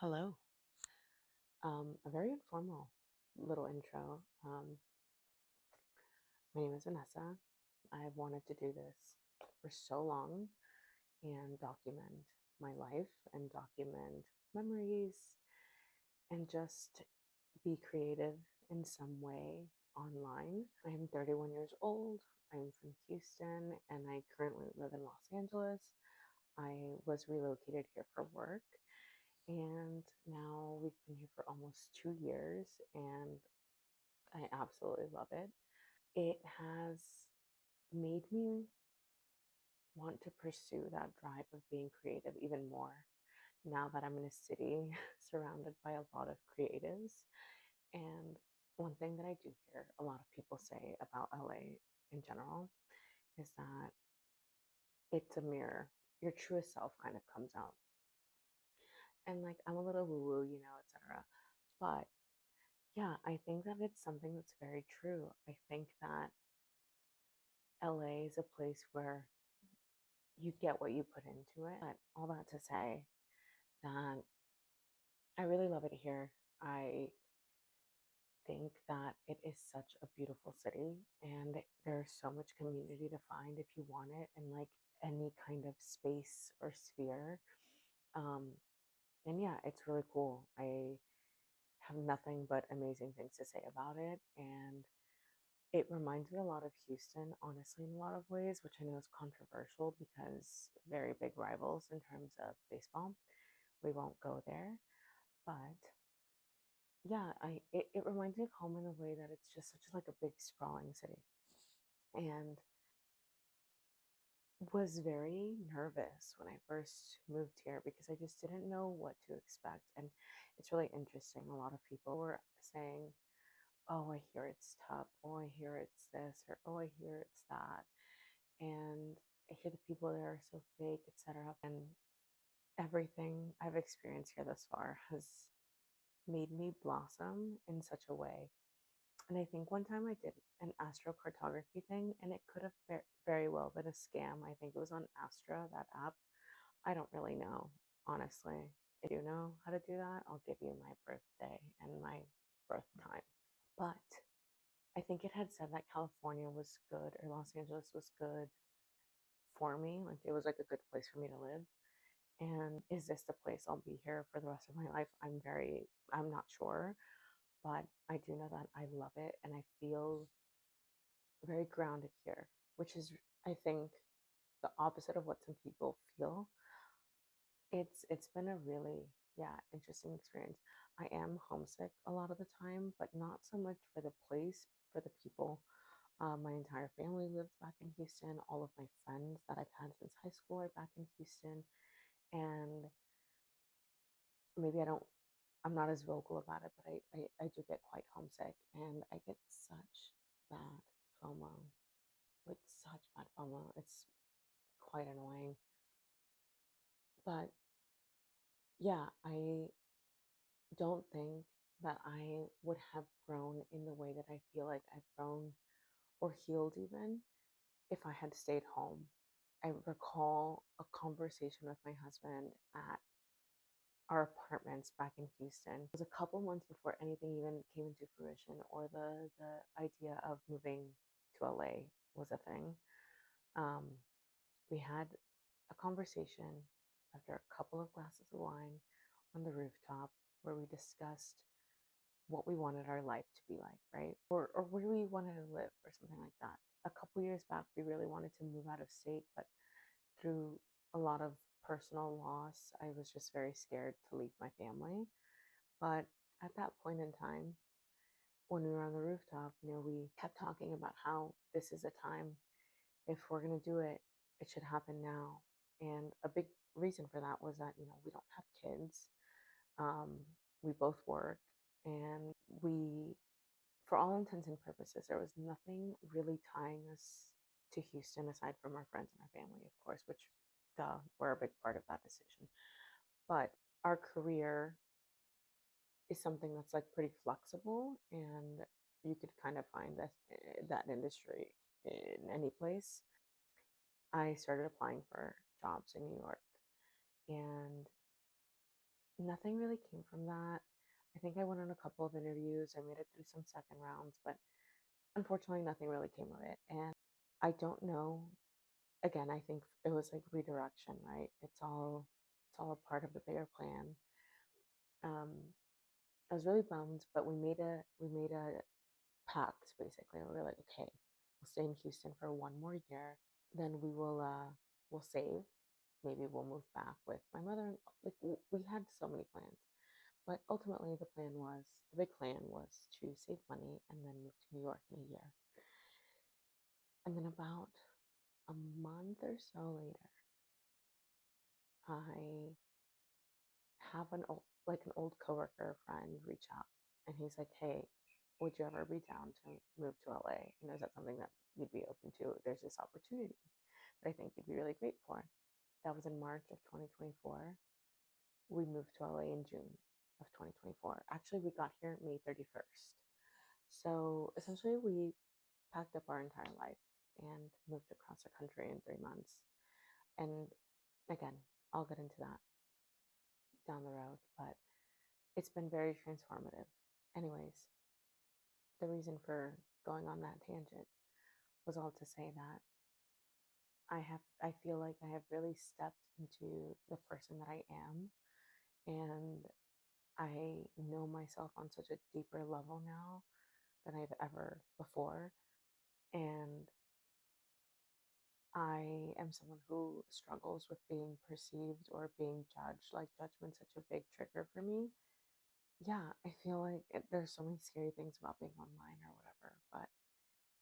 Hello. A very informal little intro. My name is Vanessa. I've wanted to do this for so long and document my life and document memories and just be creative in some way online. I'm 31 years old. I'm from Houston and I currently live in Los Angeles. I was relocated here for work and now we've been here for almost 2 years and I absolutely love it. It has made me want to pursue that drive of being creative even more now that I'm in a city surrounded by a lot of creatives. And one thing that I do hear a lot of people say about LA in general is that it's a mirror. Your truest self kind of comes out. And like I'm a little woo woo, etc. But yeah, I think that it's something that's very true. I think that LA is a place where you get what you put into it. But all that to say that I really love it here. I think that it is such a beautiful city and there's so much community to find if you want it in like any kind of space or sphere. Um, and yeah, it's really cool. I have nothing but amazing things to say about it. And it reminds me a lot of Houston, honestly, in a lot of ways, which I know is controversial because very big rivals in terms of baseball. We won't go there. But yeah, it reminds me of home in a way that it's just such like a big sprawling city. And was very nervous when I first moved here because I just didn't know what to expect. And it's really interesting. A lot of people were saying, "Oh, I hear it's tough. Oh, I hear it's this, or oh, I hear it's that." And I hear the people there are so fake, etc. And everything I've experienced here thus far has made me blossom in such a way. And I think one time I did an astrocartography thing, and it could have very well been a scam. I think it was on Astra, that app. I don't really know, honestly. If you know how to do that, I'll give you my birthday and my birth time. But I think it had said that California was good or Los Angeles was good for me. Like it was like a good place for me to live. And is this the place I'll be here for the rest of my life? I'm not sure, but I do know that I love it and I feel very grounded here, which is, I think, the opposite of what some people feel. It's been a really, yeah, interesting experience. I am homesick a lot of the time, but not so much for the place, for the people. My entire family lives back in Houston. All of my friends that I've had since high school are back in Houston. And maybe I'm not as vocal about it, but I do get quite homesick and I get such bad FOMO, like such bad FOMO. It's quite annoying. But yeah, I don't think that I would have grown in the way that I feel like I've grown or healed even if I had stayed home. I recall a conversation with my husband at our apartments back in Houston. It was a couple months before anything even came into fruition or the idea of moving to LA was a thing. Um, we had a conversation after a couple of glasses of wine on the rooftop where we discussed what we wanted our life to be like, right? Or where we wanted to live or something like that. A couple years back, we really wanted to move out of state, but through a lot of personal loss, I was just very scared to leave my family. But at that point in time, when we were on the rooftop, we kept talking about how this is a time, if we're going to do it, it should happen now. And a big reason for that was that, we don't have kids. Um, we both work and we, for all intents and purposes, there was nothing really tying us to Houston aside from our friends and our family, of course, which were a big part of that decision. But our career is something that's like pretty flexible and you could kind of find that industry in any place. I started applying for jobs in New York and nothing really came from that. I think I went on a couple of interviews. I made it through some second rounds, but unfortunately, nothing really came of it. And I don't know. Again, I think it was like redirection, right? It's all a part of the bigger plan. Um, I was really bummed, but we made a pact basically. We were like, okay, we'll stay in Houston for one more year, then we'll save. Maybe we'll move back with my mother. Like we had so many plans, but ultimately the big plan was to save money and then move to New York in a year. And then about a month or so later, I have an old coworker friend reach out, and he's like, "Hey, would you ever be down to move to LA? Is that something that you'd be open to? There's this opportunity that I think you'd be really great for." That was in March of 2024. We moved to LA in June of 2024. Actually, we got here May 31st. So essentially, we packed up our entire life and moved across the country in 3 months. And again, I'll get into that down the road, but it's been very transformative. Anyways, the reason for going on that tangent was all to say that I feel like I have really stepped into the person that I am, and I know myself on such a deeper level now than I've ever before. And I am someone who struggles with being perceived or being judged. Like, judgment's such a big trigger for me. Yeah, I feel like there's so many scary things about being online or whatever, but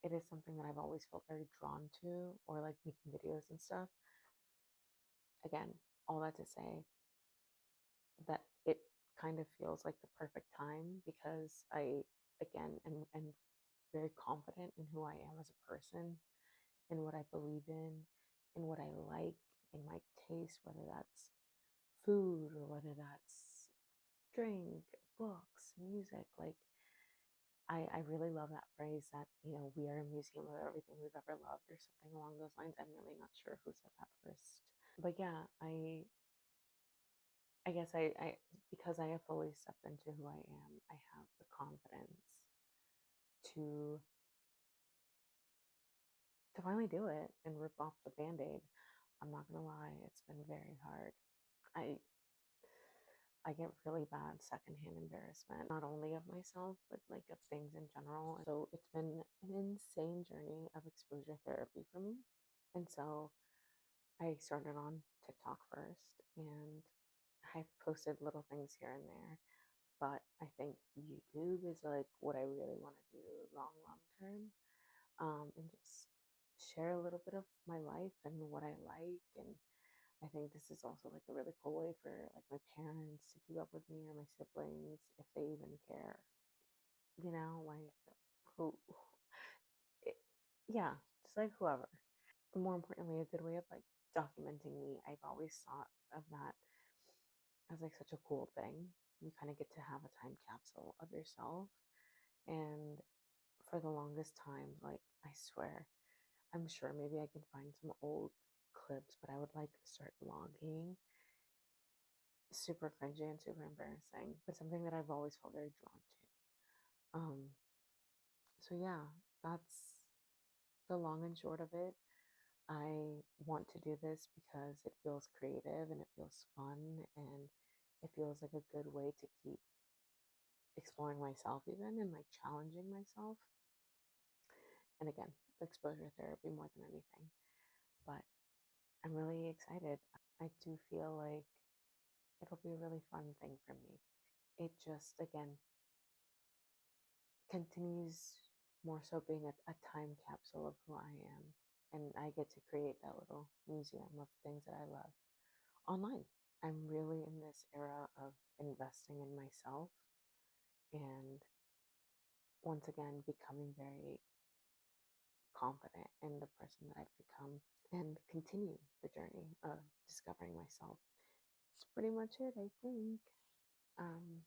it is something that I've always felt very drawn to, or like making videos and stuff. Again, all that to say that it kind of feels like the perfect time because again, am very confident in who I am as a person, in what I believe in what I like, in my taste, whether that's food or whether that's drink, books, music. Like, I really love that phrase that, we are a museum of everything we've ever loved, or something along those lines. I'm really not sure who said that first. But yeah, I guess because I have fully stepped into who I am, I have the confidence to finally do it and rip off the band-aid. I'm not gonna lie, it's been very hard. I I get really bad secondhand embarrassment, not only of myself, but like of things in general. So it's been an insane journey of exposure therapy for me. And so I started on TikTok first, and I've posted little things here and there. But I think YouTube is like what I really want to do long term, and just share a little bit of my life and what I like. And I think this is also like a really cool way for like my parents to keep up with me, or my siblings, if they even care. Like who, it, yeah, just like whoever. More importantly, a good way of like documenting me. I've always thought of that as like such a cool thing. You kind of get to have a time capsule of yourself. And for the longest time, like, I swear, I'm sure maybe I can find some old clips, but I would like to start vlogging. Super cringy and super embarrassing, but something that I've always felt very drawn to. So yeah, that's the long and short of it. I want to do this because it feels creative and it feels fun, and it feels like a good way to keep exploring myself, even, and like challenging myself. And again, exposure therapy more than anything. But I'm really excited. I do feel like it'll be a really fun thing for me. It just, again, continues more so being a time capsule of who I am. And I get to create that little museum of things that I love online. I'm really in this era of investing in myself, and once again becoming very confident in the person that I've become, and continue the journey of discovering myself. That's pretty much it, I think. Um,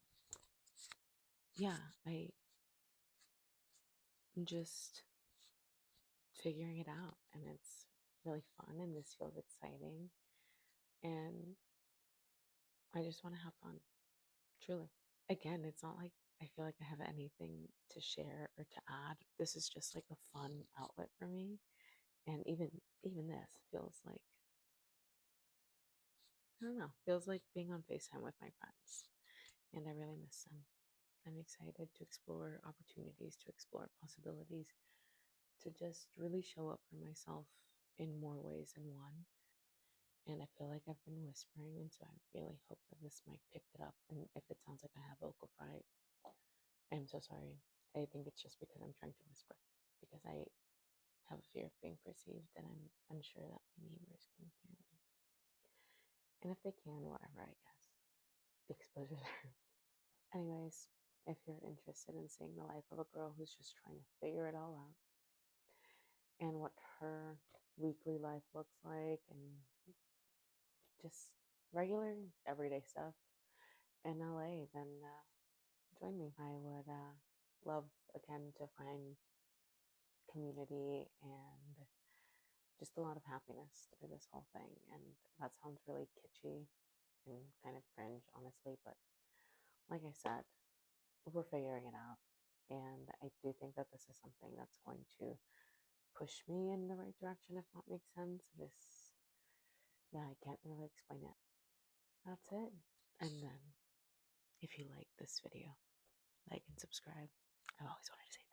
yeah, I'm just figuring it out, and it's really fun, and this feels exciting, and I just want to have fun. truly. Again, it's not like I feel like I have anything to share or to add. This is just like a fun outlet for me. And even this feels like, I don't know, feels like being on FaceTime with my friends. And I really miss them. I'm excited to explore opportunities, to explore possibilities, to just really show up for myself in more ways than one. And I feel like I've been whispering, and so I really hope that this mic picked it up. And if it sounds like I have vocal fry, I'm so sorry. I think it's just because I'm trying to whisper, because I have a fear of being perceived, and I'm unsure that my neighbors can hear me. And if they can, whatever, I guess. The exposure there. Anyways, if you're interested in seeing the life of a girl who's just trying to figure it all out and what her weekly life looks like and just regular everyday stuff in LA, then join me. I would love again to find community and just a lot of happiness through this whole thing. And that sounds really kitschy and kind of cringe, honestly, but like I said, we're figuring it out. And I do think that this is something that's going to push me in the right direction, if that makes sense. This, yeah, I can't really explain it. That's it. And then, if you like this video, like and subscribe. I've always wanted to say